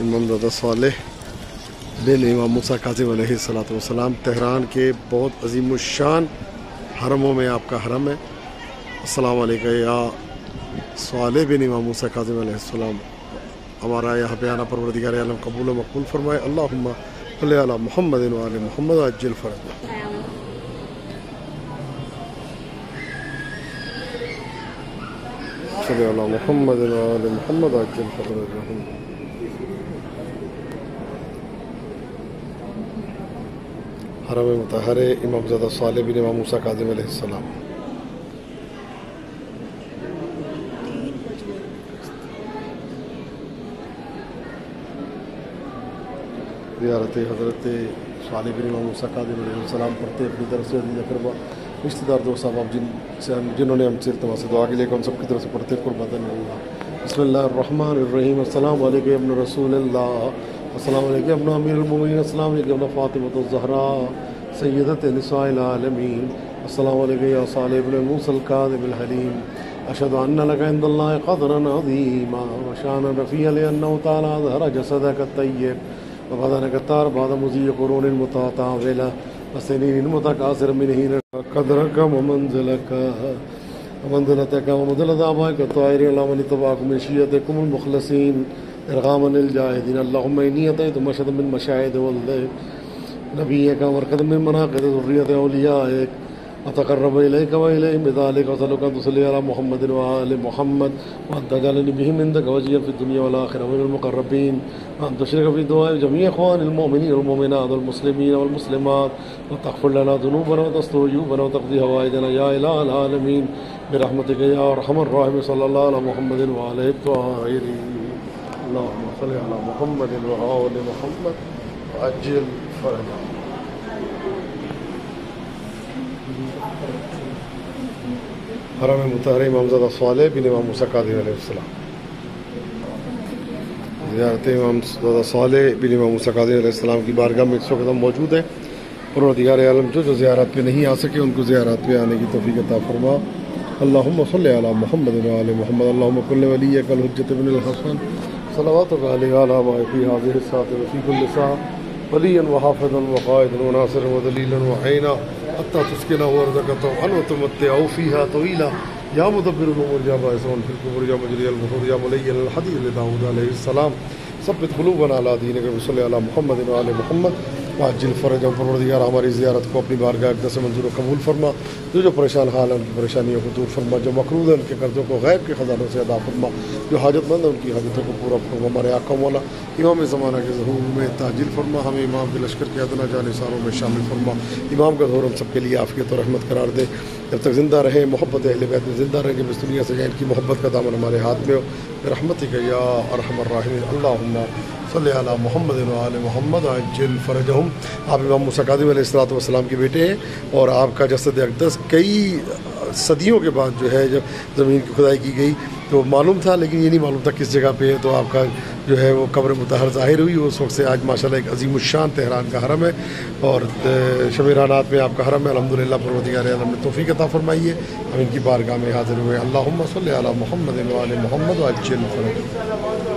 امامزادہ صالح بن امام موسیٰ کاظم علیہ السلام تہران کے بہت عظیم الشان حرموں میں آپ کا حرم ہے۔ السلام علیکم یا صالح بن امام موسیٰ کاظم علیہ السلام، ہمارا یہاں پہ آنا پروردگار عالم قبول و مقبول فرمائے۔ اللہم صلی علی محمد و آل محمد عجل فرج۔ صلی علی محمد و آل محمد عجل فرج۔ حرم مطہر امامزادہ صالح بن امام موسیٰ کاظم علیہ السلام۔ زیارت حضرت صالح بن امام موسیٰ کاظم علیہ السلام پڑھتے اپنی طرف سے عزیز اقربا رشتہ دار دوست احباب جنہوں نے ہم سے التماس سے دعا کے لیے ہم سب کی طرف سے پڑھتے قربان اللہ۔ بسم اللہ الرحمن الرحیم۔ السلام علیکم ابن رسول اللہ، السلام علیکم ابن امیر المومنین، السلام علیکم ابن فاطمۃ الزہراء سیدۃ نساء العالمین، السلام علیکم یا صالح ابن موسیٰ الکاظم الحلیم، اشہد ان لک عند اللہ قدرا عظیما وشانا رفیعا لانہ تعالی اظہر جسدک الطیب وبدنک الطاہر بعد مضی قرون متطاولہ وسنین متکاثر من حین قدرک ومنزلک ومنزلتک ومنزلت آبائک الطاہرین علی من اتبعکم من شیعتکم المخلصین ارغاما للجاہدین۔ اللہم انی اتیت مشہد من مشاہد ولد نبیک ورکد من مناقض ذریت اولیائک وتقرب الیک والیہم بذالک وصلک ان تصلی علی محمد وآل محمد وان تجعلنی بہم عندک وجیہا فی الدنیا والآخرہ ومن المقربین وان تشرک فی دعاء جمیع اخوان المؤمنین والمؤمنات والمسلمین والمسلمات وتغفر لنا ذنوبنا وتستر عیوبنا وتقضی حوائجنا یا الہ العالمین برحمتک یا ارحم الراحمین صلی اللہ علی محمد وآلہ الطاہرین۔ اللہم صلی علی محمد وآل محمد وعجل فرجہ۔ حرم مطہر امامزادہ صالح بن امام موسیٰ کاظم علیہ السلام۔ زیارت امامزادہ صالح بن امام موسیٰ کاظم علیہ السلام کی بارگاہ میں اس وقت ہم موجود ہیں۔ پروردگار عالم جو زیارت پہ نہیں آ سکے ان کو زیارت پہ آنے کی توفیق عطا فرما۔ اللہم صلی علی محمد و آل محمد، اللہم کل ولیک الحجۃ بن الحسن صلواتک علیہ وعلی آبائہ فی ہذہ الساعۃ وفی کل ساعۃ ولیا وحافظا وقائدا وناصرا ودلیلا وعینا حتی تسکنہ ارضک طوعا وتمتع فیہا طویلا یا مدبر الامور یا باعث فی القبور یا مجری البحور یا ملین الحدید لداؤد علیہ السلام ثبت قلوبنا علی دینک وصلی علی محمد و آل محمد وعجل فرجہم۔ پروردگار ہماری زیارت کو اپنی بارگاہ اقدس سے منظور و قبول فرما، جو پریشان حال ہیں ان کی پریشانیوں کو دور فرما، جو مقروض ہیں ان کے قرضوں کو غیب کے خزانوں سے ادا فرما، جو حاجت مند ہیں ان کی حاجتوں کو پورا فرما۔ ہمارے آقا مولا امام زمانہ کے ظہور میں تعجیل فرما، ہمیں امام کے لشکر کے ادنا جانثاروں میں شامل فرما۔ امام کا ظہور ہم سب کے لیے عافیت اور رحمت قرار دے، جب تک زندہ رہے محبت اہل بیت میں زندہ رہیں گے، اس دنیا سے جائیں ان کی محبت کا دامن ہمارے ہاتھ میں ہو برحمتک یا ارحم الراحمین۔ اللہم صلی علی محمد و آل محمد عجل فرجہم۔ آپ امام موسیٰ کاظم علیہ السلام کے بیٹے ہیں اور آپ کا جسد اقدس کئی صدیوں کے بعد جو ہے جب زمین کی کھدائی کی گئی تو معلوم تھا، لیکن یہ نہیں معلوم تھا کس جگہ پہ ہے، تو آپ کا جو ہے وہ قبر مطہر ظاہر ہوئی اس وقت سے۔ آج ماشاءاللہ ایک عظیم الشان تہران کا حرم ہے اور شمیرانات میں آپ کا حرم ہے۔ الحمدللہ پروردگار عالم نے توفیق عطا فرمائی ہے، ہم ان کی بارگاہ میں حاضر ہوئے۔ اللہم صلی علی محمد و آل محمد وعجل فرجہم۔